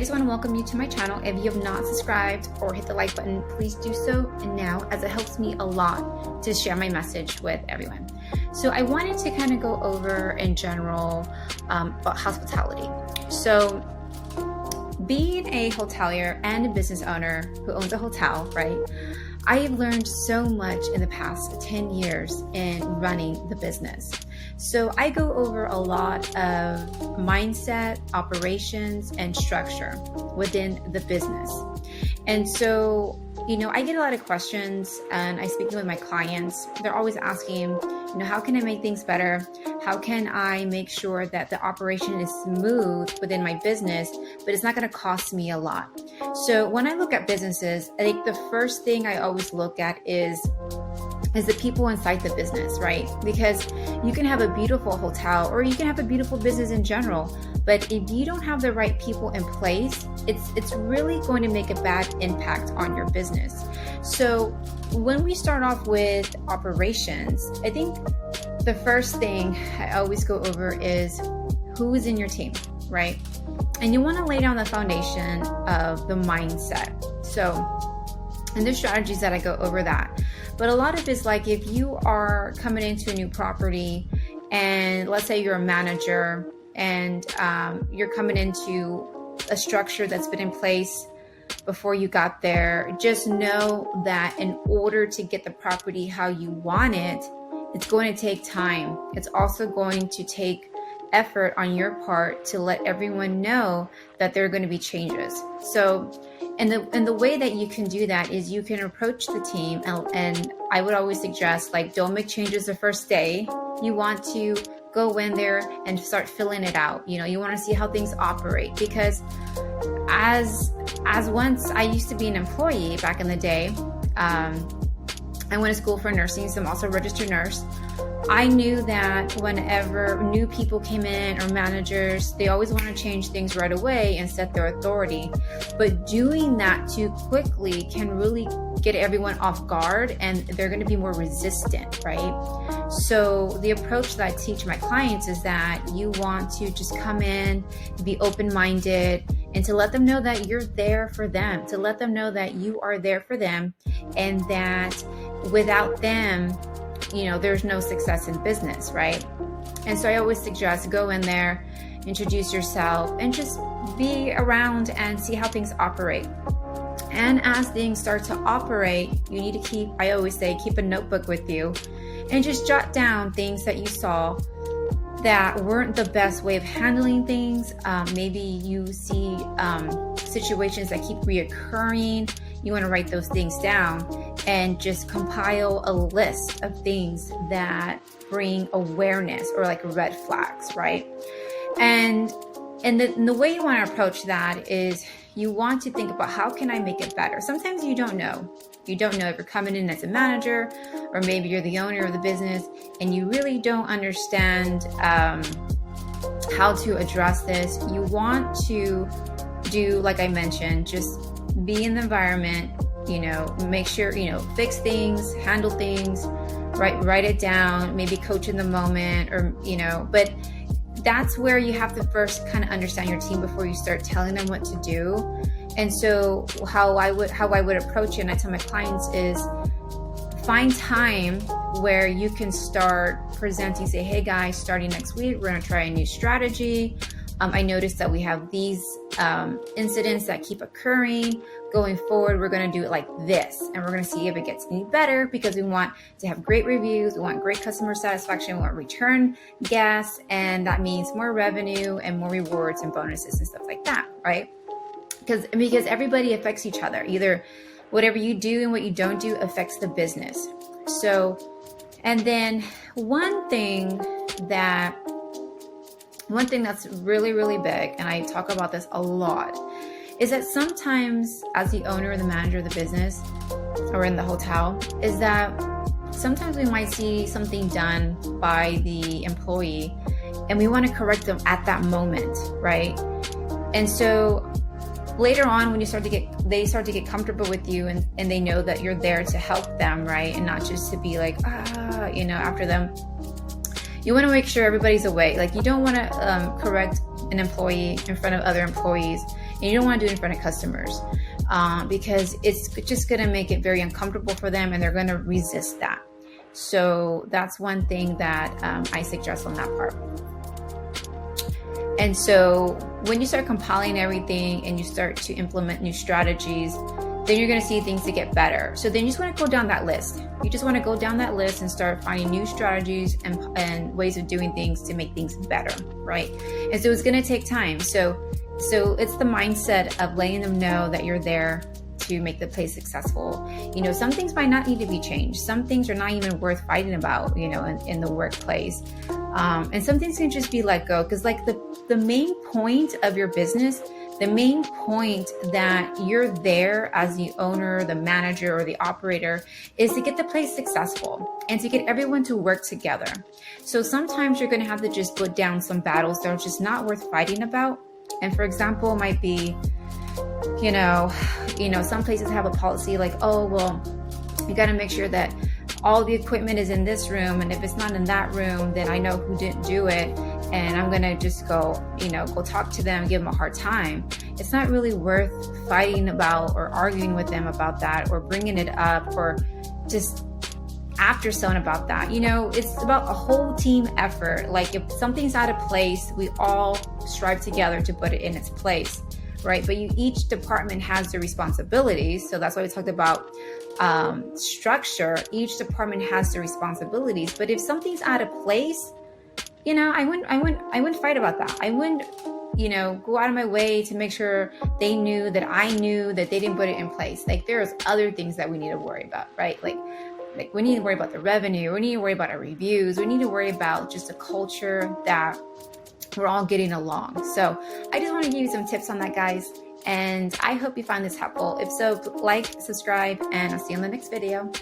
just want to welcome you to my channel. If you have not subscribed or hit the like button, please do so now, as it helps me a lot to share my message with everyone. So I wanted to kind of go over in general about hospitality. So being a hotelier and a business owner who owns a hotel, right? I have learned so much in the past 10 years in running the business. So I go over a lot of mindset, operations, and structure within the business. And so, I get a lot of questions and I speak with my clients. They're always asking, how can I make things better? How can I make sure that the operation is smooth within my business, but it's not going to cost me a lot? So when I look at businesses, I think the first thing I always look at is the people inside the business, right? Because you can have a beautiful hotel or you can have a beautiful business in general, but if you don't have the right people in place, it's really going to make a bad impact on your business. So when we start off with operations, I think the first thing I always go over is who is in your team, right? And you want to lay down the foundation of the mindset. And there's strategies that I go over that. But a lot of it's like if you are coming into a new property and let's say you're a manager and you're coming into a structure that's been in place before you got there, just know that in order to get the property how you want it, it's going to take time. It's also going to take effort on your part to let everyone know that there are going to be changes. And the way that you can do that is you can approach the team, and I would always suggest, don't make changes the first day. You want to go in there and start filling it out. You want to see how things operate, because as once I used to be an employee back in the day, I went to school for nursing, so I'm also a registered nurse. I knew that whenever new people came in or managers, they always want to change things right away and set their authority. But doing that too quickly can really get everyone off guard and they're going to be more resistant, right? So the approach that I teach my clients is that you want to just come in, be open-minded, and to let them know that you're there for them, to let them know that you are there for them, and that without them, there's no success in business, right? And so I always suggest go in there, introduce yourself, and just be around and see how things operate. And as things start to operate, you need to I always say, keep a notebook with you and just jot down things that you saw that weren't the best way of handling things. Maybe you see situations that keep reoccurring. You want to write those things down and just compile a list of things that bring awareness or like red flags, right? And the way you want to approach that is you want to think about how can I make it better? Sometimes you don't know. You don't know if you're coming in as a manager or maybe you're the owner of the business and you really don't understand how to address this. You want to do, like I mentioned, just be in the environment, make sure, fix things, handle things, write it down, maybe coach in the moment but that's where you have to first kind of understand your team before you start telling them what to do. And so how I would approach it, and I tell my clients, is find time where you can start presenting, say, hey guys, starting next week, we're going to try a new strategy. I noticed that we have these incidents that keep occurring. Going forward, we're going to do it like this, and we're going to see if it gets any better, because we want to have great reviews, we want great customer satisfaction, we want return guests, and that means more revenue and more rewards and bonuses and stuff like that, right? Because everybody affects each other. Either whatever you do and what you don't do affects the business. So, and then one thing that's really, really big, and I talk about this a lot, is that sometimes as the owner or the manager of the business or in the hotel, is that sometimes we might see something done by the employee and we want to correct them at that moment, right? And so later on, when they start to get comfortable with you and they know that you're there to help them, right? And not just to be like, after them. You want to make sure everybody's awake. Like, you don't want to correct an employee in front of other employees. and you don't want to do it in front of customers because it's just going to make it very uncomfortable for them, and they're going to resist that. So that's one thing that I suggest on that part. And so when you start compiling everything and you start to implement new strategies, then you're going to see things to get better. So then you just want to go down that list. You just want to go down that list and start finding new strategies and ways of doing things to make things better, right? And so it's going to take time. So it's the mindset of letting them know that you're there to make the place successful. You know, some things might not need to be changed. Some things are not even worth fighting about, you know, in the workplace. And some things can just be let go, because like the main point of your business, the main point that you're there as the owner, the manager, or the operator is to get the place successful and to get everyone to work together. So sometimes you're going to have to just put down some battles that are just not worth fighting about. And for example, it might be, you know, some places have a policy like, oh, well, you got to make sure that all the equipment is in this room, and if it's not in that room, then I know who didn't do it, and I'm gonna just go talk to them, give them a hard time. It's not really worth fighting about or arguing with them about that, or bringing it up, or just after selling about that. You know, it's about a whole team effort. Like if something's out of place, we all strive together to put it in its place, right? But each department has their responsibilities. So that's why we talked about structure. Each department has their responsibilities. But if something's out of place, you know, I wouldn't fight about that. I wouldn't, you know, go out of my way to make sure they knew that I knew that they didn't put it in place. Like there's other things that we need to worry about, right? Like we need to worry about the revenue. We need to worry about our reviews. We need to worry about just a culture that we're all getting along. So I just want to give you some tips on that, guys. And I hope you find this helpful. If so, like, subscribe, and I'll see you in the next video.